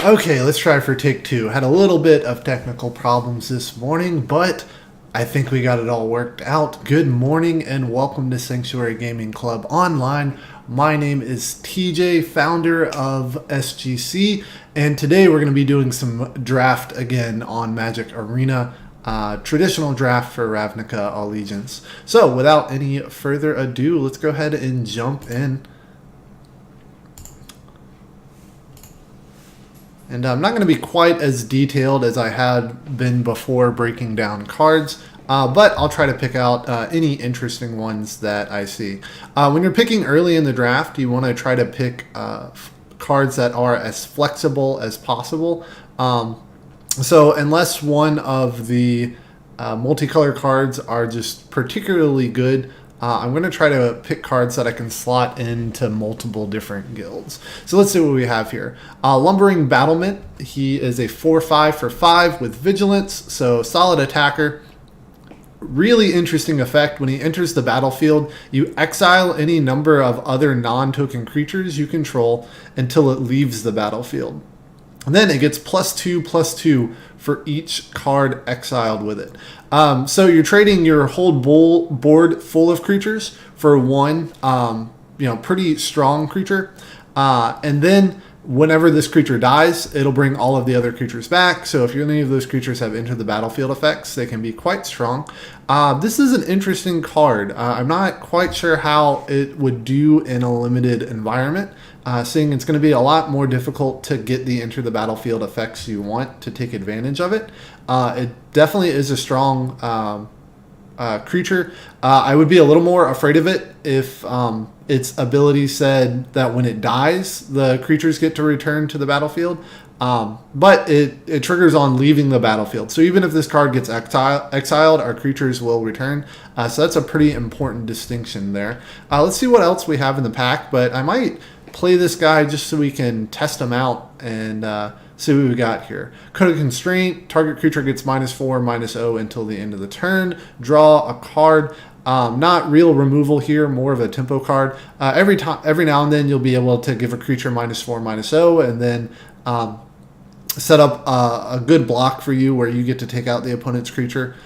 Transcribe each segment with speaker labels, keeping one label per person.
Speaker 1: Okay, let's try for take two. Had a little bit of technical problems this morning, but I think we got it all worked out. Good morning and welcome to Sanctuary Gaming Club Online. My name is TJ, founder of SGC, and today we're going to be doing some draft again on Magic Arena. Traditional draft for Ravnica Allegiance. So without any further ado, let's go ahead and jump in. And I'm not going to be quite as detailed as I had been before breaking down cards, but I'll try to pick out any interesting ones that I see. When you're picking early in the draft, you want to try to pick cards that are as flexible as possible. So unless one of the multicolor cards are just particularly good, I'm going to try to pick cards that I can slot into multiple different guilds. So let's see what we have here. Lumbering Battlement. He is a 4/5 for 5 with Vigilance, so solid attacker. Really interesting effect. When he enters the battlefield, you exile any number of other non-token creatures you control until it leaves the battlefield. And then it gets +2/+2 for each card exiled with it. So you're trading your whole board full of creatures for one, pretty strong creature. And then whenever this creature dies, it'll bring all of the other creatures back. So if any of those creatures have entered the battlefield effects, they can be quite strong. This is an interesting card. I'm not quite sure how it would do in a limited environment. Seeing it's going to be a lot more difficult to get the enter the battlefield effects you want to take advantage of it. It definitely is a strong creature. I would be a little more afraid of it if its ability said that when it dies, the creatures get to return to the battlefield. But it triggers on leaving the battlefield. So even if this card gets exiled, our creatures will return. So that's a pretty important distinction there. Let's see what else we have in the pack, but I might play this guy just so we can test him out and see what we got here. Code of Constraint. Target creature gets -4/-0 until the end of the turn. Draw a card. Not real removal here, more of a tempo card. Every now and then you'll be able to give a creature -4/-0 and then set up a good block for you where you get to take out the opponent's creature.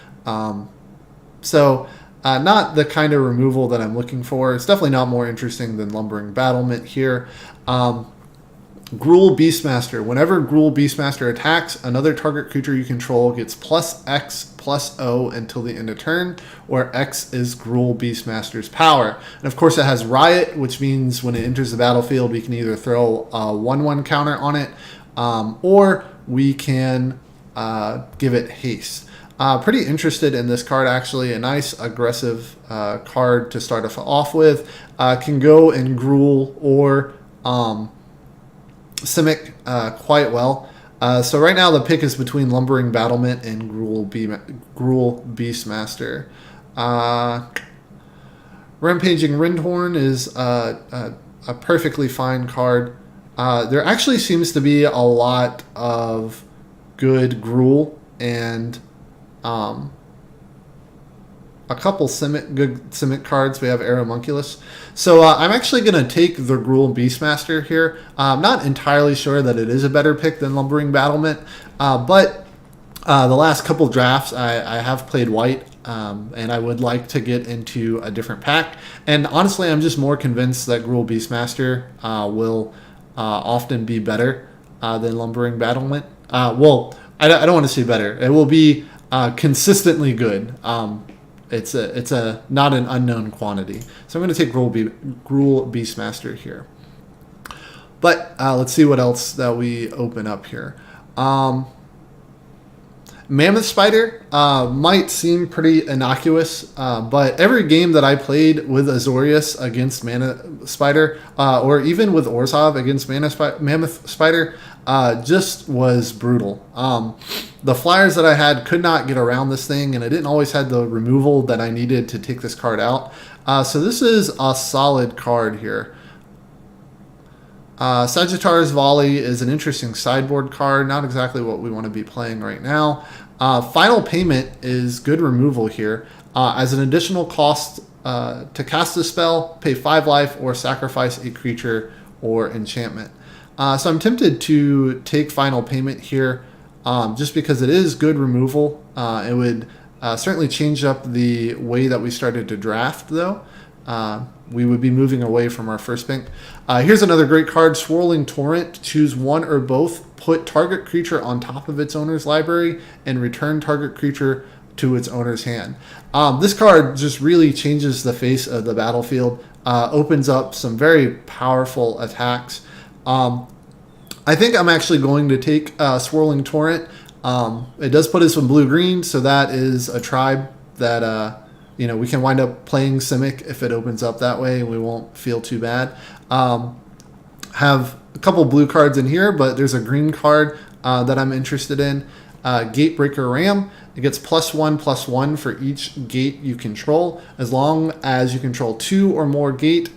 Speaker 1: Not the kind of removal that I'm looking for. It's definitely not more interesting than Lumbering Battlement here. Gruul Beastmaster. Whenever Gruul Beastmaster attacks, another target creature you control gets +X/+0 until the end of turn, where X is Gruul Beastmaster's power. And of course it has Riot, which means when it enters the battlefield, we can either throw a 1/1 counter on it, or we can give it haste. Pretty interested in this card, actually. A nice aggressive card to start off with. Can go in Gruul or Simic quite well. So right now the pick is between Lumbering Battlement and Gruul Beastmaster. Rampaging Rinthorn is a perfectly fine card. There actually seems to be a lot of good Gruul and a couple good Simic cards. We have Aeromunculus. So I'm actually going to take the Gruul Beastmaster here. I'm not entirely sure that it is a better pick than Lumbering Battlement, but the last couple drafts I have played white, and I would like to get into a different pack. And honestly, I'm just more convinced that Gruul Beastmaster will often be better than Lumbering Battlement. I don't want to say better. It will be consistently good. It's a not an unknown quantity. So I'm going to take Gruul Beastmaster here. But let's see what else that we open up here. Mammoth Spider might seem pretty innocuous, but every game that I played with Azorius against Mammoth Spider, or even with Orzhov against Mammoth Spider, just was brutal. The flyers that I had could not get around this thing, and I didn't always have the removal that I needed to take this card out. So this is a solid card here. Sagittarius Volley is an interesting sideboard card, not exactly what we want to be playing right now. Final Payment is good removal here. As an additional cost to cast a spell, pay 5 life or sacrifice a creature or enchantment. So I'm tempted to take final payment here, just because it is good removal. It would certainly change up the way that we started to draft, though. We would be moving away from our first bank. Here's another great card, Swirling Torrent. Choose one or both. Put target creature on top of its owner's library and return target creature to its owner's hand. This card just really changes the face of the battlefield. Opens up some very powerful attacks. I think I'm actually going to take Swirling Torrent. It does put us in blue-green, so that is a tribe that we can wind up playing Simic if it opens up that way. We won't feel too bad. Have a couple blue cards in here, but there's a green card that I'm interested in. Gatebreaker Ram. It gets +1/+1 for each gate you control. As long as you control 2 or more gates,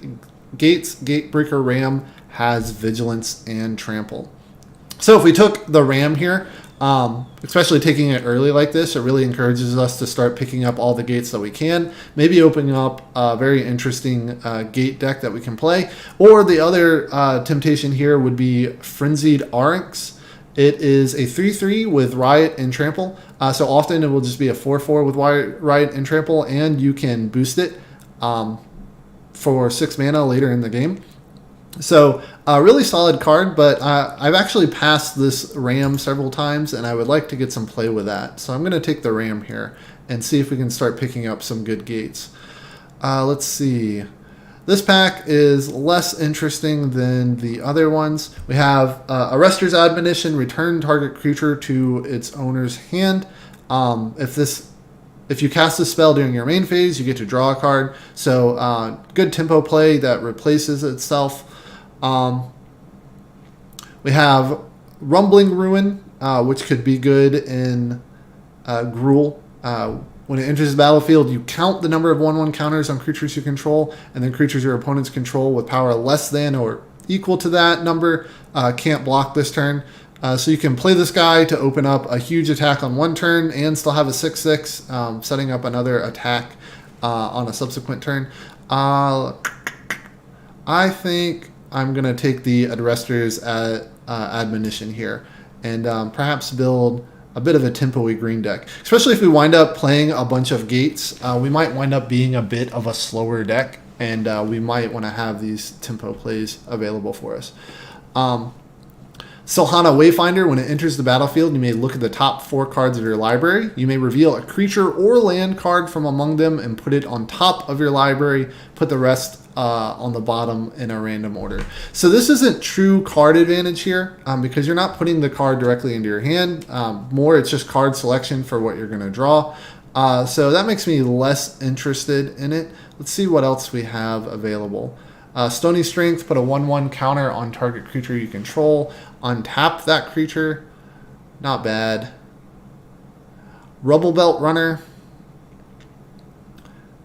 Speaker 1: Gatebreaker Ram has Vigilance and Trample. So if we took the Ram here, especially taking it early like this, it really encourages us to start picking up all the gates that we can, maybe opening up a very interesting gate deck that we can play. Or the other temptation here would be Frenzied Arynx. It is a 3/3 with Riot and Trample. So often it will just be a 4/4 with Riot and Trample, and you can boost it for 6 mana later in the game. So a really solid card, but I've actually passed this Ram several times, and I would like to get some play with that. So I'm going to take the Ram here and see if we can start picking up some good gates. Let's see. This pack is less interesting than the other ones. We have Arrester's Admonition, return target creature to its owner's hand. If you cast this spell during your main phase, you get to draw a card. So good tempo play that replaces itself. We have Rumbling Ruin, which could be good in Gruul. When it enters the battlefield, you count the number of 1/1 counters on creatures you control, and then creatures your opponents control with power less than or equal to that number can't block this turn. So you can play this guy to open up a huge attack on one turn and still have a 6/6, setting up another attack on a subsequent turn. I think I'm going to take the Arrester's Admonition here and perhaps build a bit of a tempo-y green deck. Especially if we wind up playing a bunch of gates, we might wind up being a bit of a slower deck, and we might want to have these tempo plays available for us. Silhana Wayfinder, when it enters the battlefield, you may look at the top 4 cards of your library. You may reveal a creature or land card from among them and put it on top of your library. Put the rest on the bottom in a random order. So this isn't true card advantage here because you're not putting the card directly into your hand. More, it's just card selection for what you're going to draw. So that makes me less interested in it. Let's see what else we have available. Stony Strength, put a 1/1 counter on target creature you control. Untap that creature. Not bad. Rubble Belt Runner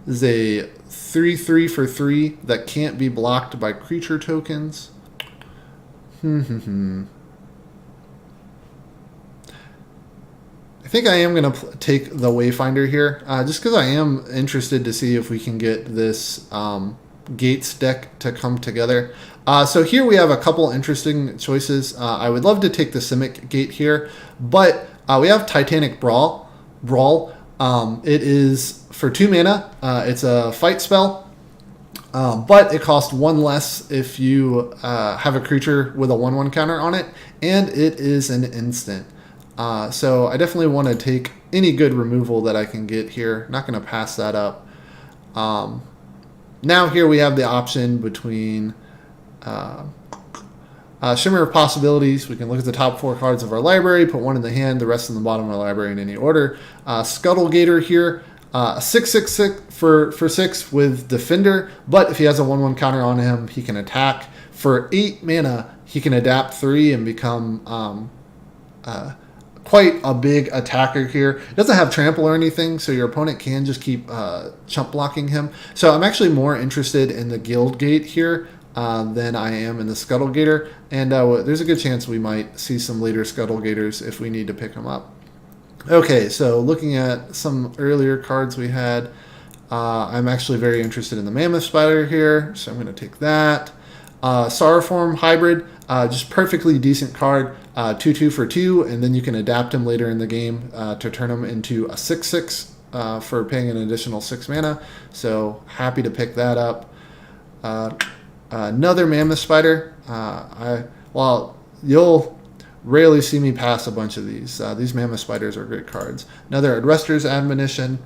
Speaker 1: is a 3/3 for 3 that can't be blocked by creature tokens. I think I am going to take the Wayfinder here, just because I am interested to see if we can get this Gates deck to come together. So here we have a couple interesting choices. I would love to take the Simic Gate here, but we have Titanic Brawl. It is for 2 mana. It's a fight spell, but it costs 1 less if you have a creature with a 1/1 counter on it, and it is an instant. So I definitely want to take any good removal that I can get here. Not going to pass that up. Now here we have the option between Shimmer of Possibilities. We can look at the top 4 cards of our library, put 1 in the hand, the rest in the bottom of our library in any order. Scuttlegator here, 6/6 for 6 with Defender, but if he has a 1/1 counter on him, he can attack. For 8 mana, he can adapt 3 and become quite a big attacker here. It doesn't have trample or anything, so your opponent can just keep chump blocking him. So I'm actually more interested in the Guild Gate here than I am in the Scuttlegator, and there's a good chance we might see some later Scuttlegators if we need to pick them up. Okay, so looking at some earlier cards we had, I'm actually very interested in the Mammoth Spider here, so I'm going to take that. Sauroform Hybrid, just perfectly decent card. 2/2 for 2, and then you can adapt him later in the game to turn him into a 6/6 for paying an additional 6 mana. So happy to pick that up. Another Mammoth Spider. You'll rarely see me pass a bunch of these. These Mammoth Spiders are great cards. Another Arrester's Admonition.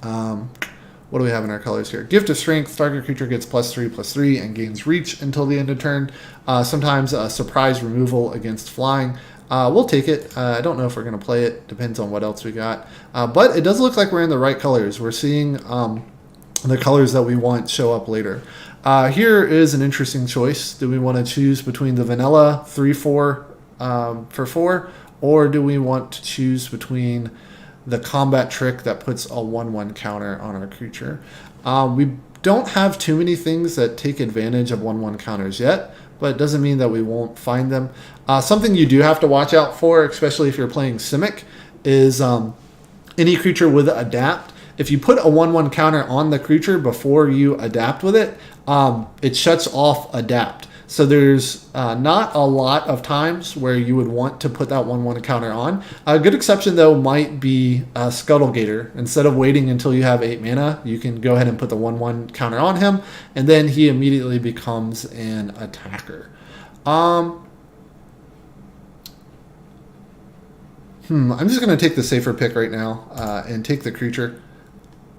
Speaker 1: What do we have in our colors here? Gift of Strength. Target creature gets +3/+3 and gains reach until the end of turn. Sometimes a surprise removal against flying. We'll take it. I don't know if we're going to play it. Depends on what else we got. But it does look like we're in the right colors. We're seeing the colors that we want show up later. Here is an interesting choice. Do we want to choose between the vanilla 3/4 for 4, or do we want to choose between the combat trick that puts a 1/1 counter on our creature? We don't have too many things that take advantage of 1/1 counters yet, but it doesn't mean that we won't find them. Something you do have to watch out for, especially if you're playing Simic, is any creature with Adapt. If you put a 1/1 counter on the creature before you adapt with it, it shuts off Adapt. So there's not a lot of times where you would want to put that 1/1 counter on. A good exception, though, might be Scuttlegator. Instead of waiting until you have 8 mana, you can go ahead and put the 1/1 counter on him, and then he immediately becomes an attacker. I'm just going to take the safer pick right now and take the creature.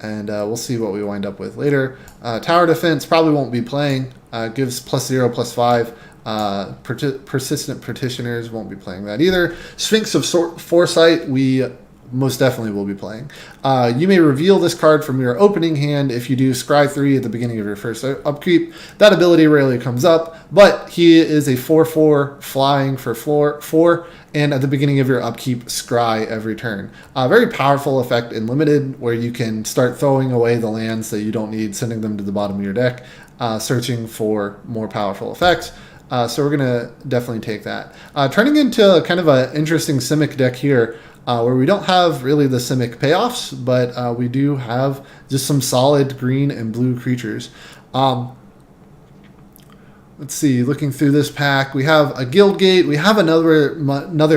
Speaker 1: And we'll see what we wind up with later. Tower Defense probably won't be playing. Gives +0/+5. Persistent Petitioners won't be playing that either. Sphinx of Foresight, we most definitely will be playing. You may reveal this card from your opening hand. If you do, scry 3 at the beginning of your first upkeep. That ability rarely comes up, but he is a 4/4 flying for 4, and at the beginning of your upkeep, scry every turn. Very powerful effect in Limited, where you can start throwing away the lands that you don't need, sending them to the bottom of your deck, searching for more powerful effects. So we're going to definitely take that. Turning into kind of an interesting Simic deck here, where we don't have really the Simic payoffs, but we do have just some solid green and blue creatures. Let's see, looking through this pack, we have a Guildgate, we have another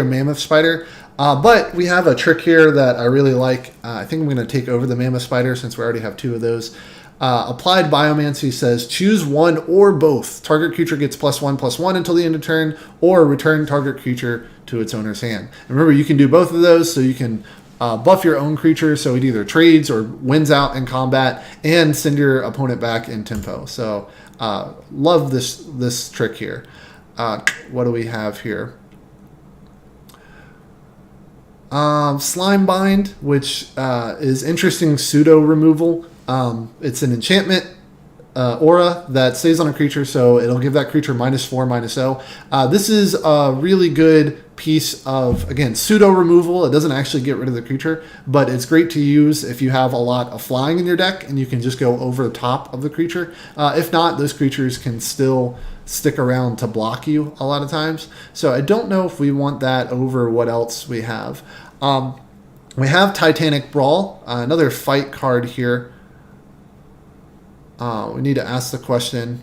Speaker 1: Mammoth Spider, but we have a trick here that I really like. I think I'm going to take over the Mammoth Spider since we already have 2 of those. Applied Biomancy says choose one or both. Target creature gets +1/+1 until the end of turn, or return target creature to its owner's hand. And remember, you can do both of those, so you can buff your own creature so it either trades or wins out in combat, and send your opponent back in tempo. So love this trick here. What do we have here? Slime Bind, which is interesting pseudo removal. It's an enchantment aura that stays on a creature, so it'll give that creature -4/-0. This is a really good piece of, again, pseudo removal. It doesn't actually get rid of the creature, but it's great to use if you have a lot of flying in your deck and you can just go over the top of the creature. If not, those creatures can still stick around to block you a lot of times. So I don't know if we want that over what else we have. We have Titanic Brawl, another fight card here. We need to ask the question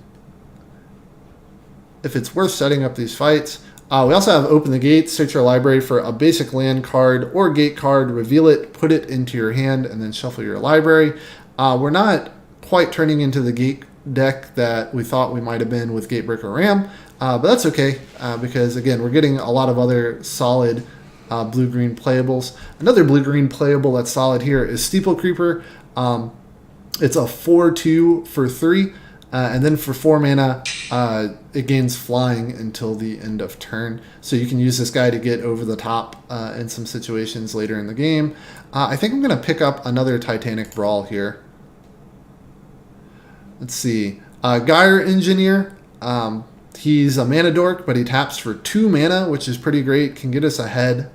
Speaker 1: if it's worth setting up these fights. We also have Open the Gate, search your library for a basic land card or gate card, reveal it, put it into your hand, and then shuffle your library. We're not quite turning into the gate deck that we thought we might have been with Gatebreaker Ram, but that's okay because, again, we're getting a lot of other solid blue-green playables. Another blue-green playable that's solid here is Steeple Creeper. It's a 4/2 for 3, and then for 4 mana, it gains flying until the end of turn. So you can use this guy to get over the top in some situations later in the game. I think I'm going to pick up another Titanic Brawl here. Let's see. Gyre Engineer. He's a mana dork, but he taps for 2 mana, which is pretty great. Can get us ahead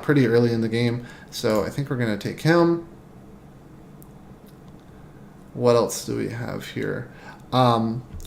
Speaker 1: pretty early in the game. So I think we're going to take him. What else do we have here?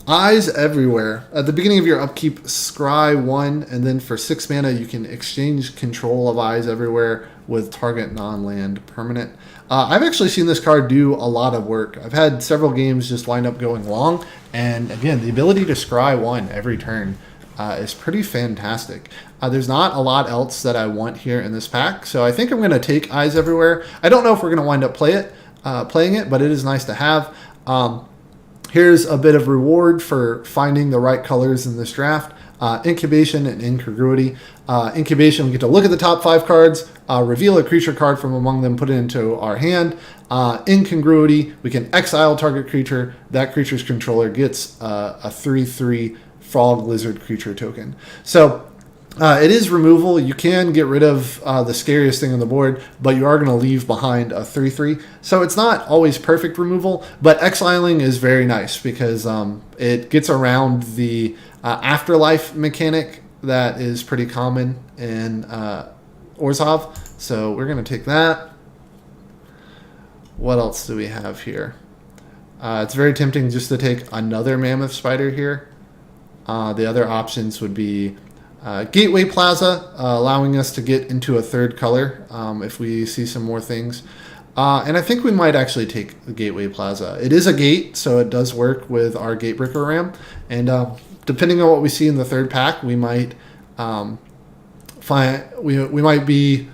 Speaker 1: Eyes Everywhere. At the beginning of your upkeep, scry 1, and then for 6 mana, you can exchange control of Eyes Everywhere with target non-land permanent. I've actually seen this card do a lot of work. I've had several games just wind up going long, and again, the ability to scry 1 every turn is pretty fantastic. There's not a lot else that I want here in this pack, so I think I'm going to take Eyes Everywhere. I don't know if we're going to wind up playing it, but it is nice to have. Here's a bit of reward for finding the right colors in this draft. Incubation and Incongruity. Incubation, we get to look at the top 5 cards, reveal a creature card from among them, put it into our hand. Incongruity, we can exile target creature. That creature's controller gets a 3/3 Frog Lizard creature token. So it is removal. You can get rid of the scariest thing on the board, but you are going to leave behind a 3/3. So it's not always perfect removal, but exiling is very nice because it gets around the afterlife mechanic that is pretty common in Orzhov. So we're going to take that. What else do we have here? It's very tempting just to take another Mammoth Spider here. The other options would be Gateway Plaza, allowing us to get into a third color if we see some more things. And I think we might actually take the Gateway Plaza. It is a gate, so it does work with our Gatebreaker Ram. And depending on what we see in the third pack, we might we might be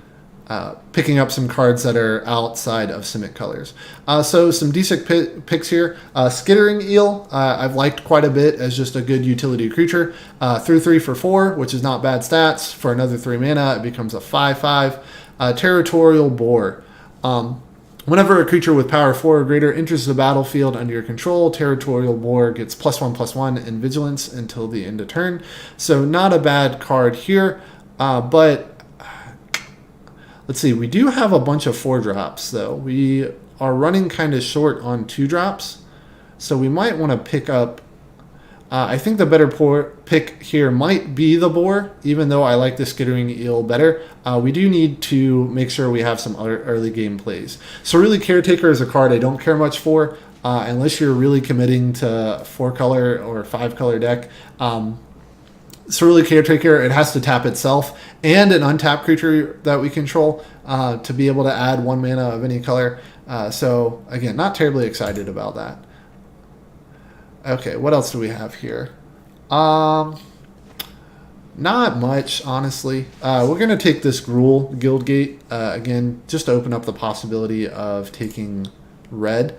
Speaker 1: picking up some cards that are outside of Simic colors. So some decent picks here. Skittering Eel, I've liked quite a bit as just a good utility creature. 3/3 for 4, which is not bad stats. For another 3 mana, it becomes a 5/5. Territorial Boar. Whenever a creature with power 4 or greater enters the battlefield under your control, Territorial Boar gets +1/+1 in Vigilance until the end of turn. So not a bad card here, but let's see, we do have a bunch of 4-drops, though. We are running kind of short on 2-drops, so we might want to pick up... I think the better pick here might be the Boar, even though I like the Skittering Eel better. We do need to make sure we have some other early game plays. So really, Caretaker is a card I don't care much for, unless you're really committing to 4-color or 5-color deck. Cerulean Caretaker, it has to tap itself and an untapped creature that we control to be able to add 1 mana of any color. So, again, not terribly excited about that. Okay, what else do we have here? Not much, honestly. We're going to take this Gruul Guildgate, again, just to open up the possibility of taking red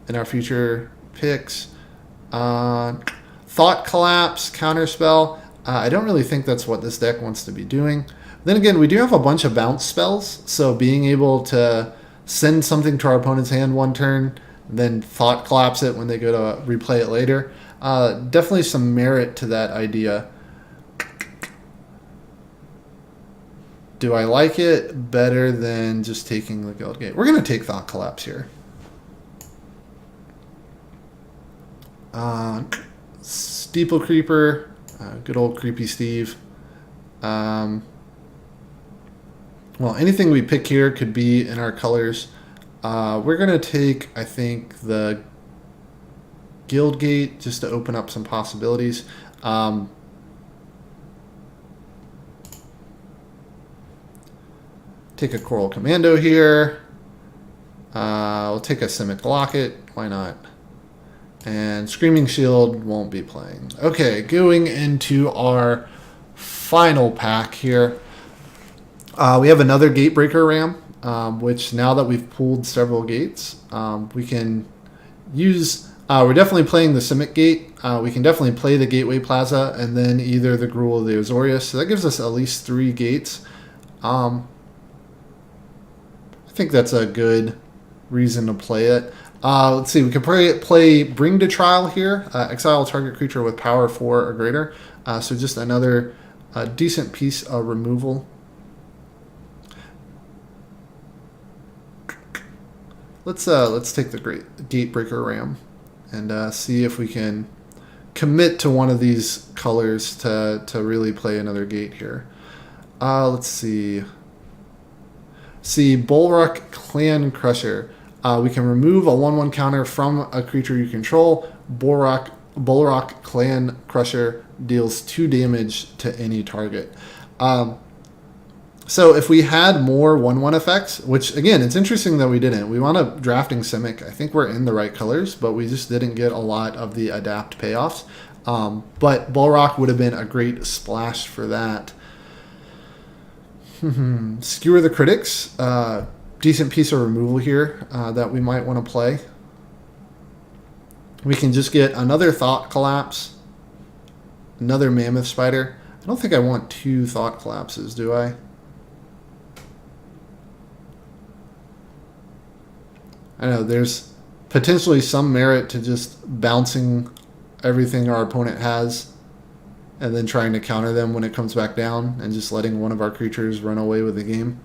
Speaker 1: in our future picks. Thought Collapse, Counterspell. I don't really think that's what this deck wants to be doing. Then again, we do have a bunch of bounce spells, so being able to send something to our opponent's hand one turn, then Thought Collapse it when they go to replay it later. Definitely some merit to that idea. Do I like it better than just taking the Guildgate? We're going to take Thought Collapse here. Steeple Creeper. Good old Creepy Steve. Well, anything we pick here could be in our colors. We're going to take, I think, the Guildgate just to open up some possibilities. Take a Coral Commando here. We'll take a Simic Locket. Why not? And Screaming Shield won't be playing. Okay, going into our final pack here. We have another Gatebreaker Ram, which now that we've pulled several gates, we can use... we're definitely playing the Simic Gate. We can definitely play the Gateway Plaza and then either the Gruul or the Azorius. So that gives us at least 3 gates. I think that's a good reason to play it. Let's see, we can play Bring to Trial here. Exile target creature with power 4 or greater. So just another decent piece of removal. Let's take the Gatebreaker Ram and see if we can commit to one of these colors to really play another gate here. Let's see. Bulwark Clan Crusher. We can remove a 1/1 counter from a creature you control. Bulwark Bulrock Clan Crusher deals 2 damage to any target. So if we had more 1/1 effects, which again, it's interesting that we didn't. We wound up drafting Simic. I think we're in the right colors, but we just didn't get a lot of the adapt payoffs. But Bulrock would have been a great splash for that. Skewer the Critics. Decent piece of removal here that we might want to play. We can just get another Thought Collapse, another Mammoth Spider. I don't think I want 2 Thought Collapses, do I? I know there's potentially some merit to just bouncing everything our opponent has and then trying to counter them when it comes back down and just letting one of our creatures run away with the game.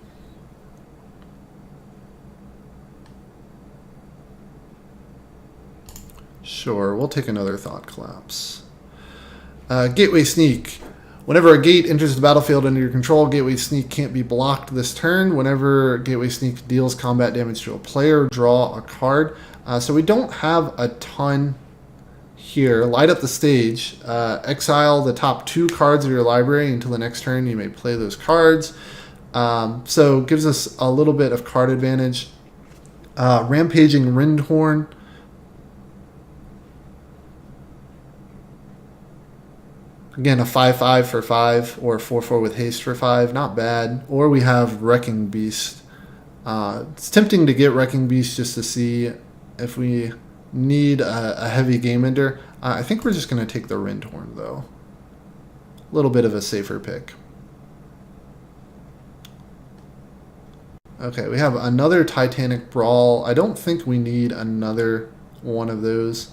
Speaker 1: Sure, we'll take another Thought Collapse. Gateway Sneak. Whenever a gate enters the battlefield under your control, Gateway Sneak can't be blocked this turn. Whenever Gateway Sneak deals combat damage to a player, draw a card. So we don't have a ton here. Light up the stage. Exile the top 2 cards of your library until the next turn. You may play those cards. So gives us a little bit of card advantage. Rampaging Rindhorn. Again, a 5/5 for 5 or 4/4 with haste for 5. Not bad. Or we have Wrecking Beast. It's tempting to get Wrecking Beast just to see if we need a heavy game ender. I think we're just going to take the Rindhorn, though. A little bit of a safer pick. Okay, we have another Titanic Brawl. I don't think we need another one of those.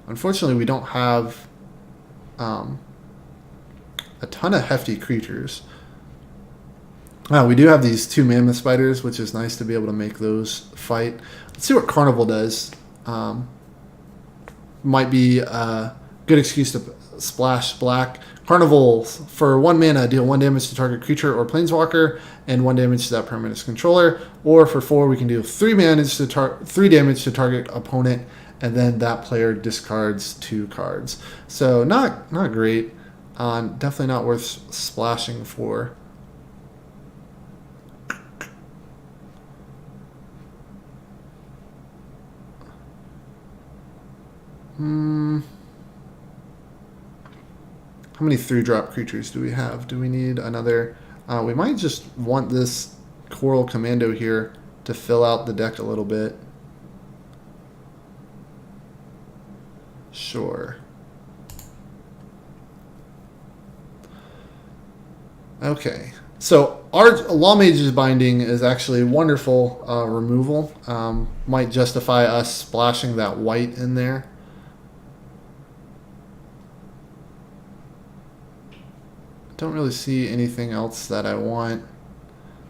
Speaker 1: Unfortunately, we don't have a ton of hefty creatures. We do have these 2 Mammoth Spiders, which is nice to be able to make those fight. Let's see what Carnival does. Might be a good excuse to splash black. Carnival, for 1 mana, deal 1 damage to target creature or planeswalker and 1 damage to that permanent's controller. Or for 4, we can deal 3 damage to target opponent, and then that player discards 2 cards. So not great. Definitely not worth splashing for. How many 3-drop creatures do we have? Do we need another? We might just want this Coral Commando here to fill out the deck a little bit. Sure. Okay. So our Law Mage's Binding is actually wonderful removal. Might justify us splashing that white in there. Don't really see anything else that I want.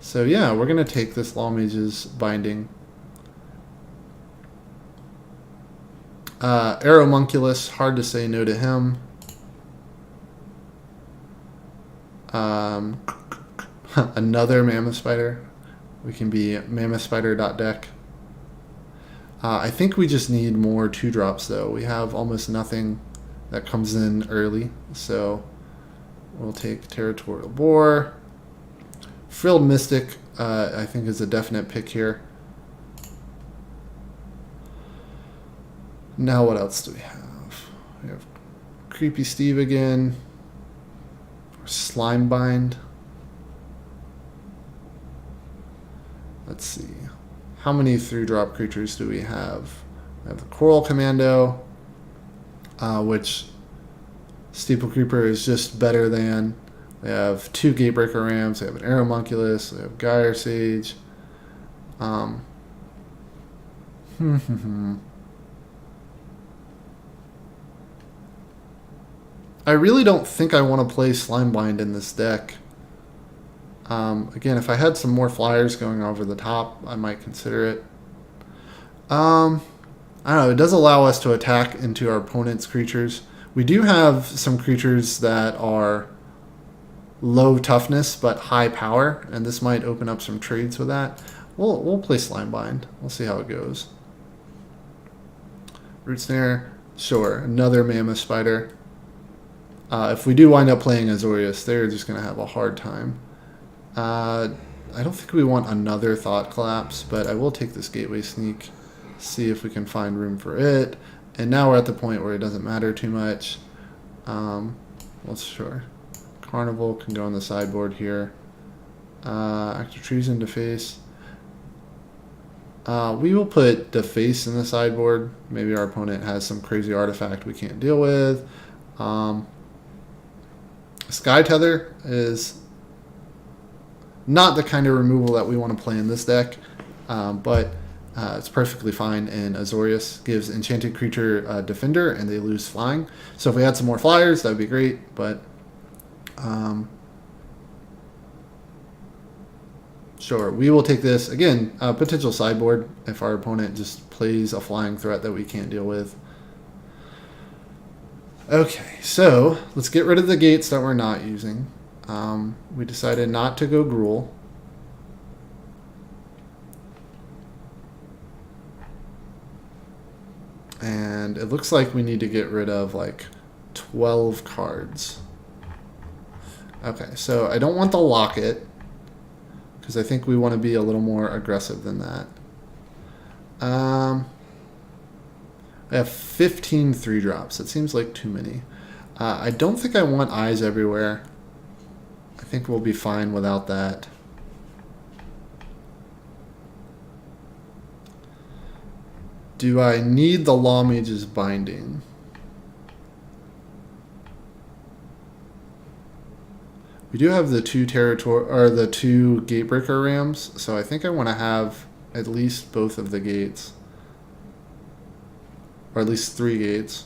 Speaker 1: So yeah, we're going to take this Law Mage's Binding. Aeromunculus, hard to say no to him. Another Mammoth Spider. We can be Mammoth Spider.deck. I think we just need more 2-drops though. We have almost nothing that comes in early, so we'll take Territorial Boar. Frilled Mystic, I think, is a definite pick here. Now what else do we have? We have Creepy Steve again. Slimebind. Let's see. How many 3-drop creatures do we have? We have the Coral Commando, which Steeple Creeper is just better than. We have 2 Gatebreaker Rams. We have an Aeromunculus. We have Gyre Sage. I really don't think I want to play Slimebind in this deck. Again, if I had some more flyers going over the top, I might consider it. I don't know. It does allow us to attack into our opponent's creatures. We do have some creatures that are low toughness but high power, and this might open up some trades with that. We'll play Slimebind. We'll see how it goes. Root Snare. Sure, another mammoth spider. If we do wind up playing Azorius, they're just going to have a hard time. I don't think we want another Thought Collapse, but I will take this Gateway Sneak, see if we can find room for it. And now we're at the point where it doesn't matter too much. Well, sure. Carnival can go on the sideboard here. Active Treason, Deface. We will put Deface in the sideboard. Maybe our opponent has some crazy artifact we can't deal with. Sky Tether is not the kind of removal that we want to play in this deck, but it's perfectly fine. And Azorius gives Enchanted Creature Defender, and they lose flying. So if we had some more flyers, that would be great, but sure, we will take this. Again, potential sideboard if our opponent just plays a flying threat that we can't deal with. Okay, so let's get rid of the gates that we're not using. We decided not to go Gruul. And it looks like we need to get rid of like 12 cards. Okay, so I don't want the Locket, because I think we want to be a little more aggressive than that. I have 15 3-drops. That seems like too many. I don't think I want Eyes Everywhere. I think we'll be fine without that. Do I need the Law Mage's Binding? We do have the two Gatebreaker Rams, so I think I want to have at least both of the gates. Or at least 3 gates.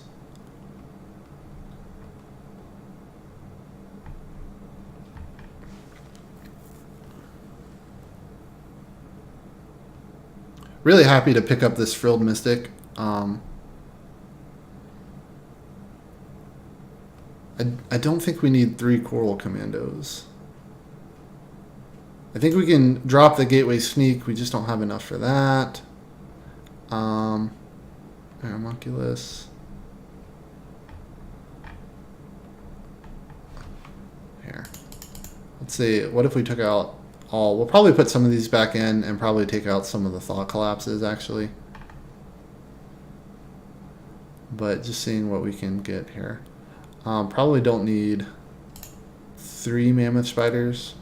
Speaker 1: Really happy to pick up this Frilled Mystic. I don't think we need 3 Coral Commandos. I think we can drop the Gateway Sneak. We just don't have enough for that. Homunculus. Here. Let's see. What if we took out all? We'll probably put some of these back in and probably take out some of the Thought Collapses, actually. But just seeing what we can get here. Probably don't need 3 Mammoth Spiders.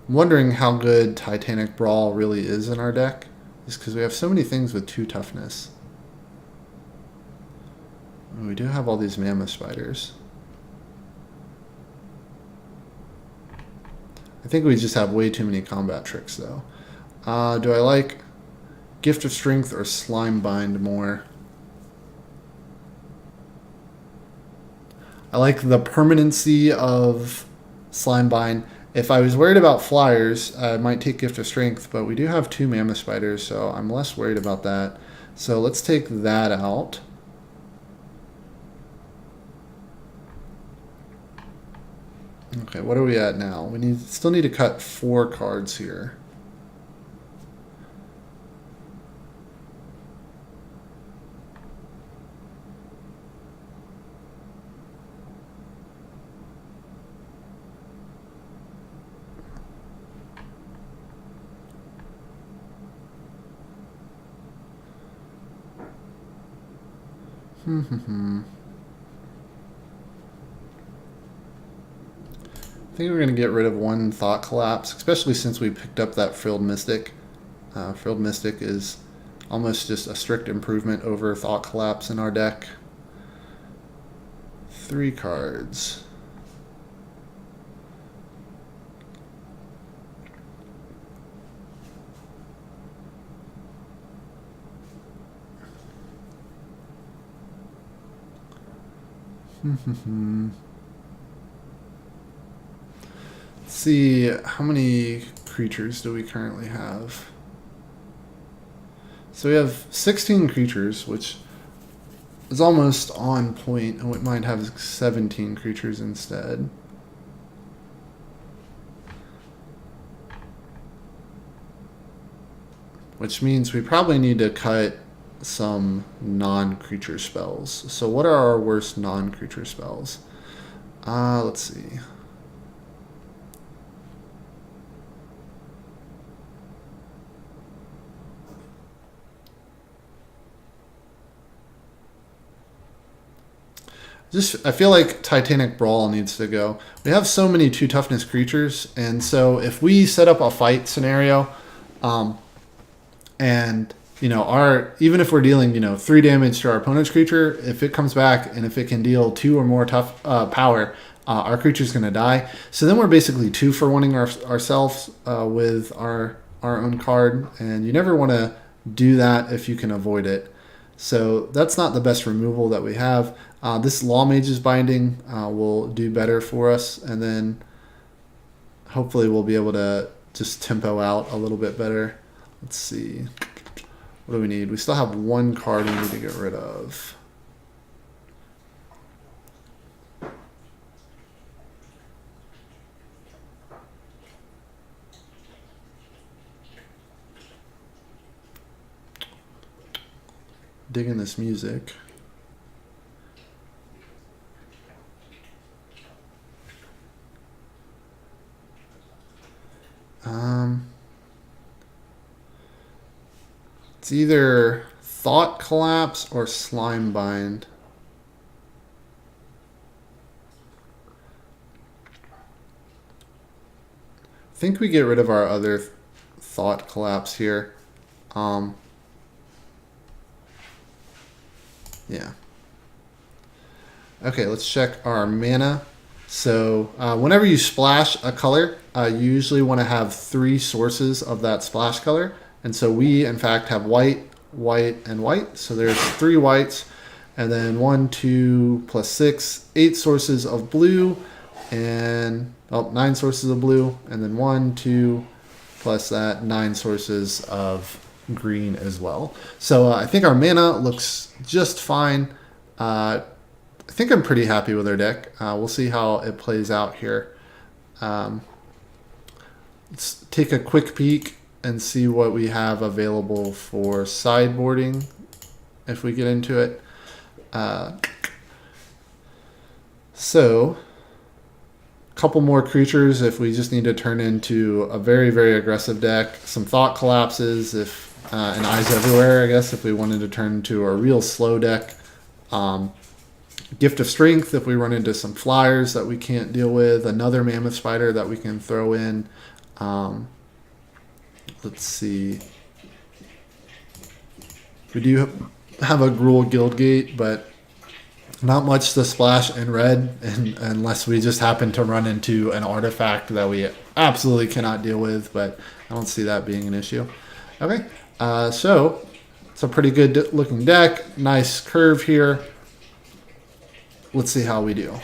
Speaker 1: I'm wondering how good Titanic Brawl really is in our deck, just because we have so many things with 2 toughness. And we do have all these Mammoth Spiders. I think we just have way too many combat tricks, though. Do I like Gift of Strength or Slime Bind more? I like the permanency of Slime Bind. If I was worried about flyers, I might take Gift of Strength, but we do have 2 Mammoth Spiders, so I'm less worried about that. So let's take that out. Okay, what are we at now? We still need to cut 4 cards here. I think we're going to get rid of 1 Thought Collapse, especially since we picked up that Frilled Mystic. Frilled Mystic is almost just a strict improvement over Thought Collapse in our deck. 3 cards. Let's see, how many creatures do we currently have? So we have 16 creatures, which is almost on point, and we might have 17 creatures instead. Which means we probably need to cut some non-creature spells. So what are our worst non-creature spells? Let's see. I feel like Titanic Brawl needs to go. We have so many 2 toughness creatures, and so if we set up a fight scenario, and even if we're dealing 3 damage to our opponent's creature, if it comes back and if it can deal 2 or more tough power, our creature's going to die. So then we're basically 2 for 1ing ourselves with our own card, and you never want to do that if you can avoid it. So that's not the best removal that we have. This Law Mage's Binding will do better for us, and then hopefully we'll be able to just tempo out a little bit better. Let's see. What do we need? We still have 1 card we need to get rid of. Digging this music. It's either Thought Collapse or Slime Bind. I think we get rid of our other Thought Collapse here. Yeah. Okay, let's check our mana. So whenever you splash a color, you usually want to have 3 sources of that splash color. And so we, in fact, have white, white, and white. So there's 3 whites. And then 1, 2, plus 6, 8 sources of blue. And 9 sources of blue. And then 1, 2, plus that, 9 sources of green as well. So I think our mana looks just fine. I think I'm pretty happy with our deck. We'll see how it plays out here. Let's take a quick peek and see what we have available for sideboarding if we get into it. So a couple more creatures if we just need to turn into a very, very aggressive deck. Some Thought Collapses if and Eyes Everywhere, I guess, if we wanted to turn into a real slow deck. Gift of Strength if we run into some flyers that we can't deal with. Another Mammoth Spider that we can throw in. Let's see. We do have a Gruul Guildgate, but not much to splash in red unless we just happen to run into an artifact that we absolutely cannot deal with, but I don't see that being an issue. Okay, so it's a pretty good looking deck. Nice curve here. Let's see how we do.